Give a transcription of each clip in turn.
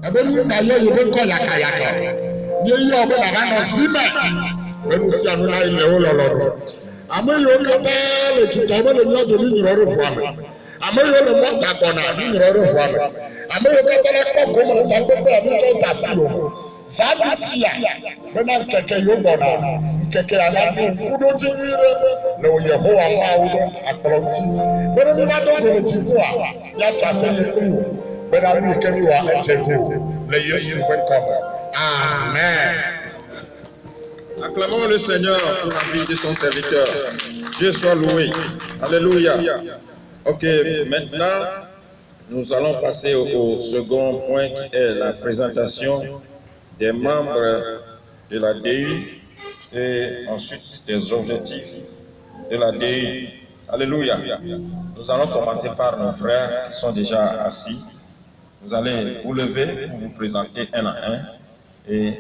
Abeli na ye yebe ko yaka yaka. Ye ye obe na ba no zime. Benu si anu na ile o lolodo. Amo yo kata le tuta obe le nyodo ni nyoro ro ame. Amo yo le mota kona ni nyoro ro ame. Amo yo kata la ko gomo ta pepe abi to ta si o. Zabitia. Bena keke yo bona. Keke anadu kudo jinire le o Yehowa maudo akpronti. Bena ni na do gele jibua ya tase ye kuwo. But I will tell you what I tell you. Let your ears come. Amen. Acclamons le Seigneur pour la vie de son serviteur. Dieu soit loué. Alléluia. Ok, maintenant, nous allons passer au second point qui est la présentation des membres de la DI et ensuite des objectifs de la DI. Alléluia. Nous allons commencer par nos frères qui sont déjà assis. Vous allez vous lever pour vous présenter un à un et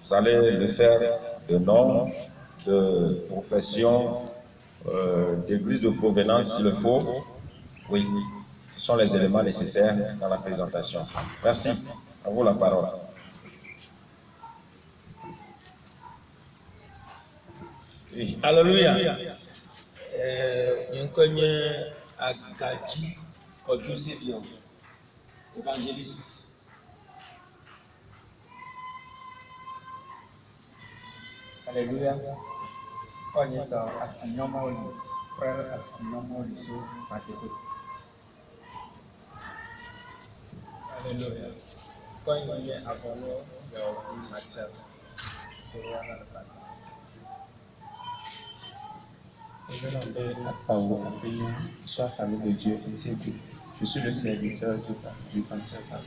vous allez le faire de nom, de profession, d'église de provenance s'il le faut. Oui, ce sont les éléments nécessaires dans la présentation. Merci. À vous la parole. Oui. Alléluia. Nous connaissons Agadi Kodjou Sévion, évangéliste. Alléluia. On est à Signomoli, frère à Signomoli sur Mathéo. Alléluia. Quand il y a Apollo, il y a Mathias. Je m'appelle Apao Apénion, sois salut de Dieu, ainsi que je suis le serviteur du pasteur Papa.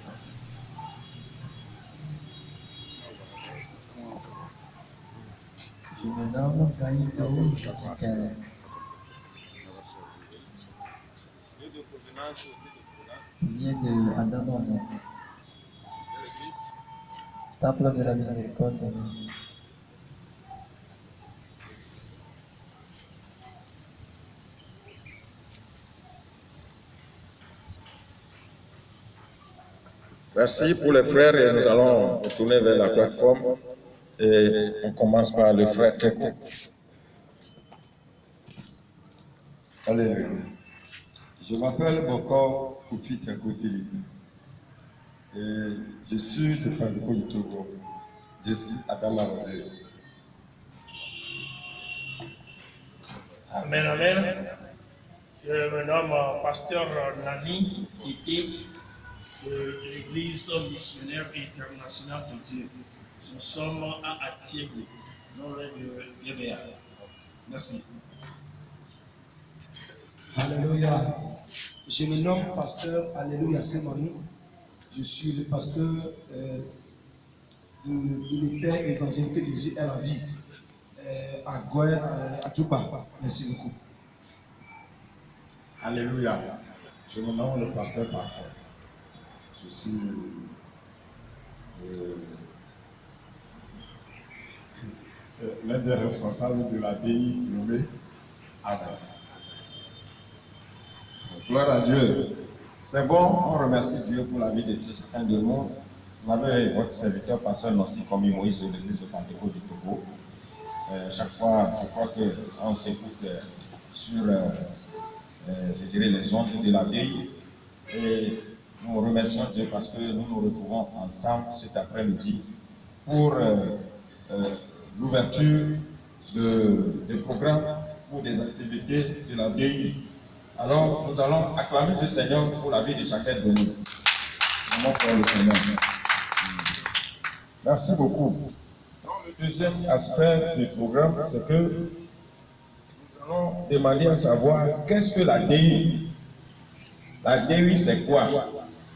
Je me nomme Gaïdo Capitaine. Il vient de Adamono. Temple de la miséricorde. Merci pour les frères et nous allons retourner vers la plateforme et on commence par le frère Keko. Alléluia. Je m'appelle Boko Koupi Teko Philippe et je suis de Franco du Togo, district Adama Rodé. Amen, amen. Je me nomme Pasteur Nani Ité de l'Église missionnaire internationale de Dieu. Nous sommes à Atiego, non loin de Yébéa. Merci. Alléluia. Je me nomme Pasteur Alléluia Semanou. Je suis le pasteur du ministère évangélique Jésus est la vie à Goué, à Djouba. Merci beaucoup. Alléluia. Je me nomme le pasteur parfait. Je suis l'un des responsables de la DI nommé Adam. Gloire à Dieu. C'est bon, on remercie Dieu pour la vie de chacun de nous. Vous avez votre serviteur, pasteur Nossi, comme Moïse de l'église de Pentecôte du Togo. Chaque fois, je crois qu'on s'écoute sur, je dirais, les ondes de la DI. Et nous remercions Dieu parce que nous nous retrouvons ensemble cet après-midi pour l'ouverture des programmes ou des activités de la DI. Alors, nous allons acclamer le Seigneur pour la vie de chacun de nous. Vraiment pour le Seigneur. Merci beaucoup. Donc, le deuxième aspect du programme, c'est que nous allons demander à savoir qu'est-ce que la DI. La DI, c'est quoi?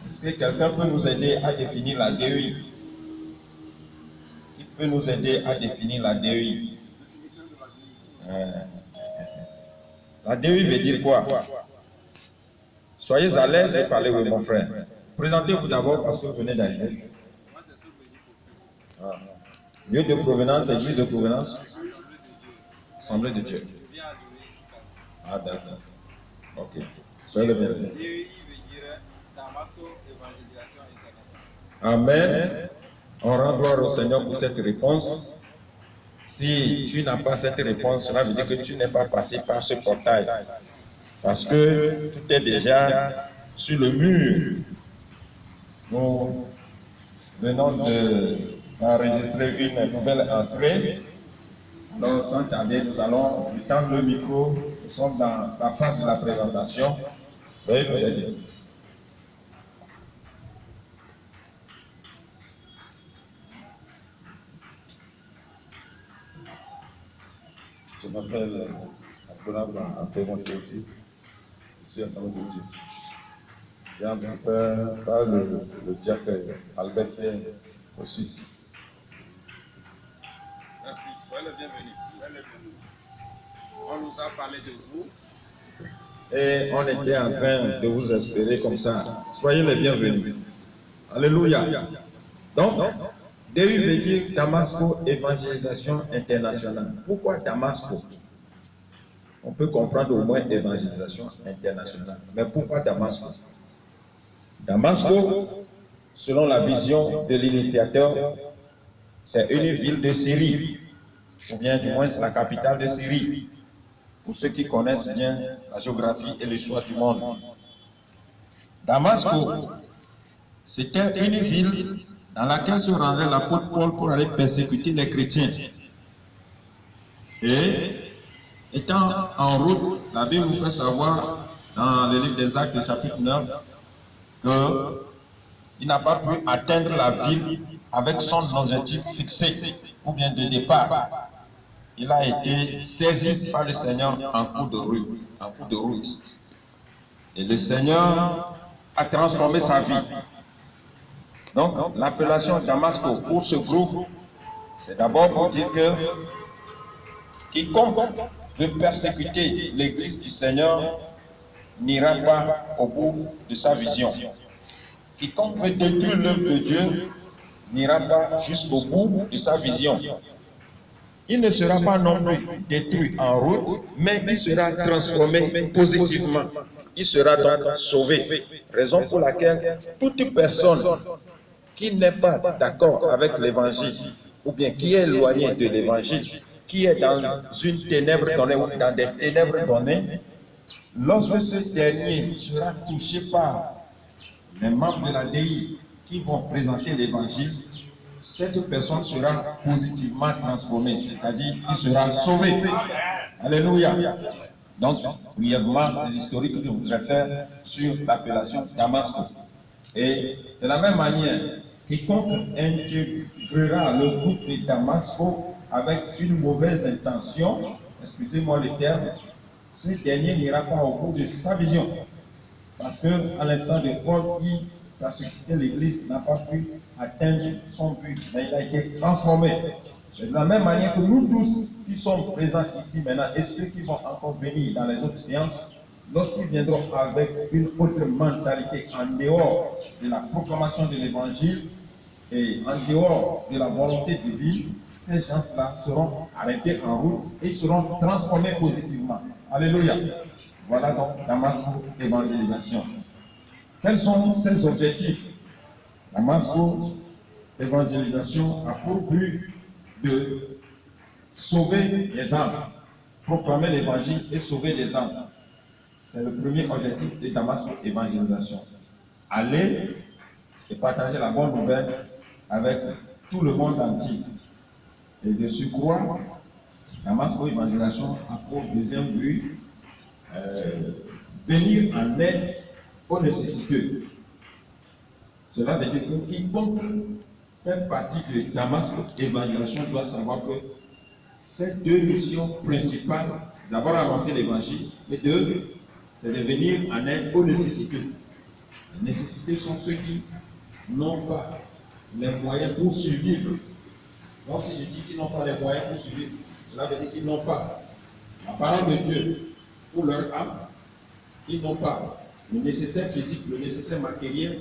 Est-ce que quelqu'un peut nous aider à définir la DI? Qui peut nous aider à définir la DI? La DI veut dire quoi? Soyez à l'aise et parlez, oui, mon frère. Présentez-vous d'abord parce que vous venez d'arriver. Lieu de provenance, église de provenance? Assemblée de Dieu. Ah, d'accord. Ok. Soyez le bienvenu. DEI veut dire Damasco Évangélisation Internationale. Amen. On rend gloire au Seigneur pour cette réponse. Si tu n'as pas cette réponse, cela veut dire que tu n'es pas passé par ce portail. Parce que tout est déjà sur le mur. Nous venons d'enregistrer une nouvelle entrée. Alors, sans tarder, nous allons lui tendre le micro. Nous sommes dans la phase de la présentation. Veuillez nous aider. Je m'appelle Abdoulaye Antoine Théophile. Je suis un salon de Dieu. J'ai un père par le diacre Albert Pierre au Suisse. Merci, soyez le bienvenu. On nous a parlé de vous. Et on était en train de vous espérer comme ça. Soyez les bienvenus. Alléluia. Donc, DU veut dire Damasco Évangélisation Internationale. Pourquoi Damasco? On peut comprendre au moins évangélisation internationale. Mais pourquoi Damasco? Damasco, selon la vision de l'initiateur, c'est une ville de Syrie, ou bien du moins c'est la capitale de Syrie, pour ceux qui connaissent bien la géographie et l'histoire du monde. Damasco, c'était une ville dans laquelle se rendait l'apôtre Paul pour aller persécuter les chrétiens. Et étant en route, la Bible nous fait savoir dans le livre des Actes, chapitre 9, qu'il n'a pas pu atteindre la ville avec son objectif fixé, ou bien de départ. Il a été saisi par le Seigneur en cours de route. Et le Seigneur a transformé sa vie. Donc, l'appellation Damasco pour ce groupe, c'est d'abord pour dire que quiconque veut persécuter l'église du Seigneur n'ira pas au bout de sa vision. Quiconque veut détruire l'œuvre de Dieu n'ira pas jusqu'au bout de sa vision. Il ne sera pas non plus détruit en route, mais il sera transformé positivement. Il sera donc sauvé. Raison pour laquelle toute personne qui n'est pas d'accord avec l'évangile, ou bien qui est éloigné de l'évangile, qui est dans une ténèbre donnée ou dans des ténèbres données, lorsque ce dernier sera touché par les membres de la DI qui vont présenter l'évangile, cette personne sera positivement transformée, c'est-à-dire qu'il sera sauvé. Alléluia. Donc, brièvement, c'est l'historique que je voudrais faire sur l'appellation Damasco. Et de la même manière, quiconque intégrera le groupe de Damasco avec une mauvaise intention, excusez-moi le terme, ce dernier n'ira pas au bout de sa vision. Parce que, à l'instant de Paul qui persécutait l'Église, n'a pas pu atteindre son but, mais il a été transformé. Et de la même manière que nous tous qui sommes présents ici maintenant et ceux qui vont encore venir dans les autres séances, lorsqu'ils viendront avec une autre mentalité en dehors de la proclamation de l'Évangile et en dehors de la volonté divine, ces gens-là seront arrêtés en route et seront transformés positivement. Alléluia. Voilà donc Damasco évangélisation. Quels sont ses objectifs? Damasco évangélisation a pour but de sauver les âmes, proclamer l'évangile et sauver les âmes. C'est le premier objectif de Damasco évangélisation. Aller et partager la bonne nouvelle avec tout le monde entier. Et de surcroît, Damasco évangélisation a pour deuxième but venir en aide aux nécessiteux. Cela veut dire que quiconque fait partie de Damasco évangélisation doit savoir que ces deux missions principales, d'abord annoncer l'évangile, et deux, c'est de venir en aide aux nécessiteux. Les nécessités sont ceux qui n'ont pas les moyens pour survivre. Donc si je dis qu'ils n'ont pas les moyens pour survivre, cela veut dire qu'ils n'ont pas la parole de Dieu pour leur âme, ils n'ont pas le nécessaire physique, le nécessaire matériel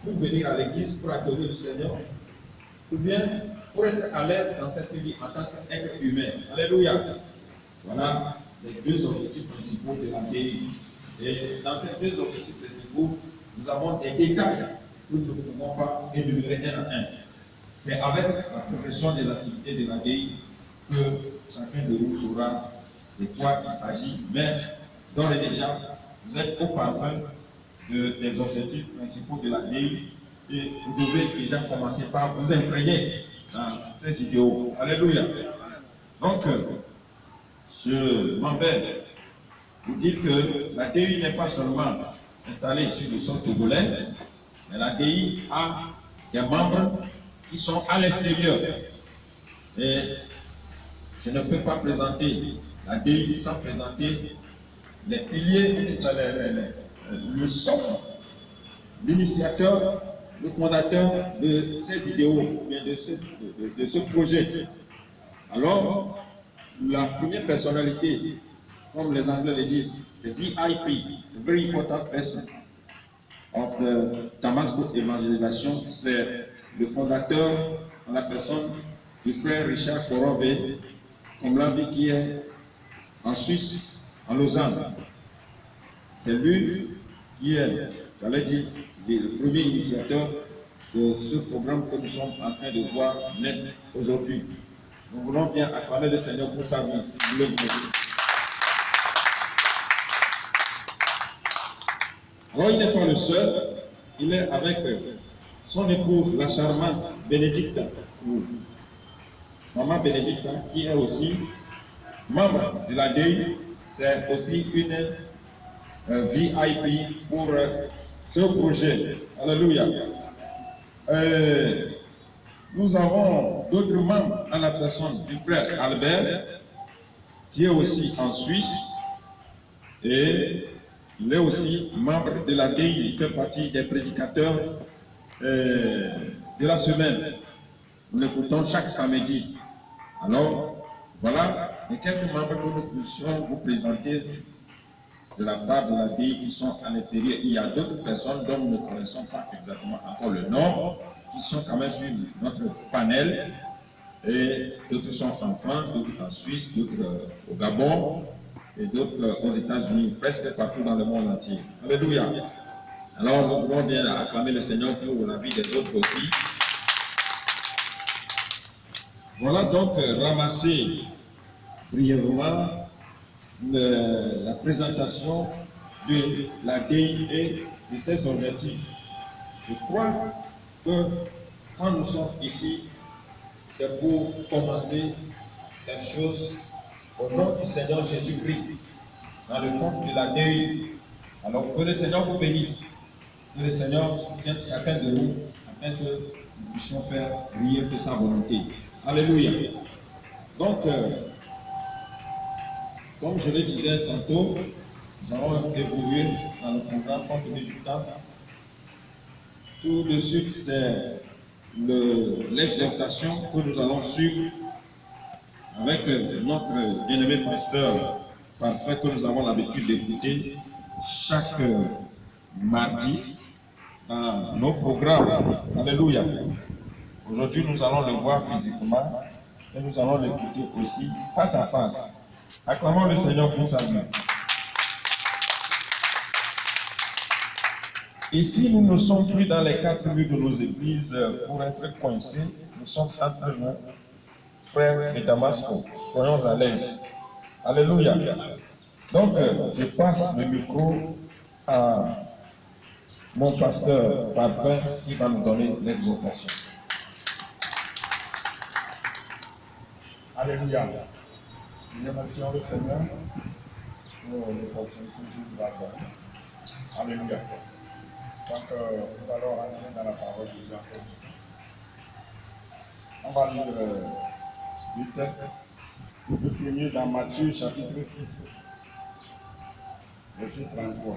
pour venir à l'église, pour adorer le Seigneur, ou bien pour être à l'aise dans cette vie en tant qu'être humain. Alléluia. Voilà les deux objectifs principaux de la DI. Et dans ces deux objectifs principaux, nous avons des détails nous ne pouvons pas énumérer un à un. C'est avec la progression des activités de l'ADI que chacun de nous saura de quoi il s'agit, mais d'ores et déjà, vous êtes au parfum des objectifs principaux de l'ADI et vous devez déjà commencer par vous imprégner dans ces idéaux. Alléluia. Donc, je m'en vais vous dire que l'ADI n'est pas seulement installée sur le sol togolais, mais l'ADI a des membres qui sont à l'extérieur. Et je ne peux pas présenter l'ADI sans présenter les piliers, le socle, l'initiateur, le fondateur de ces idéaux, de ce projet. Alors, la première personnalité, comme les Anglais le disent, the VIP, the very important person of the Damascus Evangelisation, c'est le fondateur en la personne du frère Richard Korové, comme l'a vu qui est en Suisse, en Lausanne. C'est lui qui est, j'allais dire, le premier initiateur de ce programme que nous sommes en train de voir naître aujourd'hui. Nous voulons bien acclamer le Seigneur pour sa vie, si vous voulez vous aider. Alors il n'est pas le seul, il est avec son épouse, la charmante Bénédicte, ou Maman Bénédicte, qui est aussi membre de l'ADI. C'est aussi une VIP pour ce projet. Alléluia. Nous avons d'autres membres dans la personne du frère Albert, qui est aussi en Suisse, et il est aussi membre de l'ADI, il fait partie des prédicateurs de la semaine. Nous l'écoutons chaque samedi. Alors, voilà les quelques membres que nous puissions vous présenter de la part de l'ADI qui sont à l'extérieur. Il y a d'autres personnes dont nous ne connaissons pas exactement encore le nom, qui sont quand même sur notre panel, et d'autres sont en France, d'autres en Suisse, d'autres au Gabon, et d'autres aux États-Unis, presque partout dans le monde entier. Alléluia. Alors nous voulons bien acclamer le Seigneur pour la vie des autres aussi. Voilà donc ramasser brièvement la présentation de l'ADI et de ses objectifs. Je crois que quand nous sommes ici, c'est pour commencer quelque chose au nom du Seigneur Jésus-Christ, dans le compte de l'ADI. Alors que le Seigneur vous bénisse, que le Seigneur soutienne chacun de nous, afin que nous puissions faire briller de sa volonté. Alléluia. Donc, comme je le disais tantôt, nous allons évoluer dans le programme compte tenu du temps. Tout de suite, c'est l'exhortation que nous allons suivre avec notre bien-aimé pasteur parfait que nous avons l'habitude d'écouter chaque mardi dans nos programmes. Alléluia. Aujourd'hui, nous allons le voir physiquement et nous allons l'écouter aussi face à face. Acclamons le Seigneur pour sa vie. Ici, nous ne sommes plus dans les 4 murs de nos églises pour être coincés. Nous sommes entre nous, frères de Damascus. Soyons à l'aise. Alléluia. Donc, je passe le micro à mon pasteur parfait qui va nous donner l'exhortation. Alléluia. Nous remercions le Seigneur pour l'opportunité qu'il nous a donnée. Alléluia. Donc, nous allons rentrer dans la parole de Dieu. On va lire le texte, le premier dans Matthieu chapitre 6, verset 33.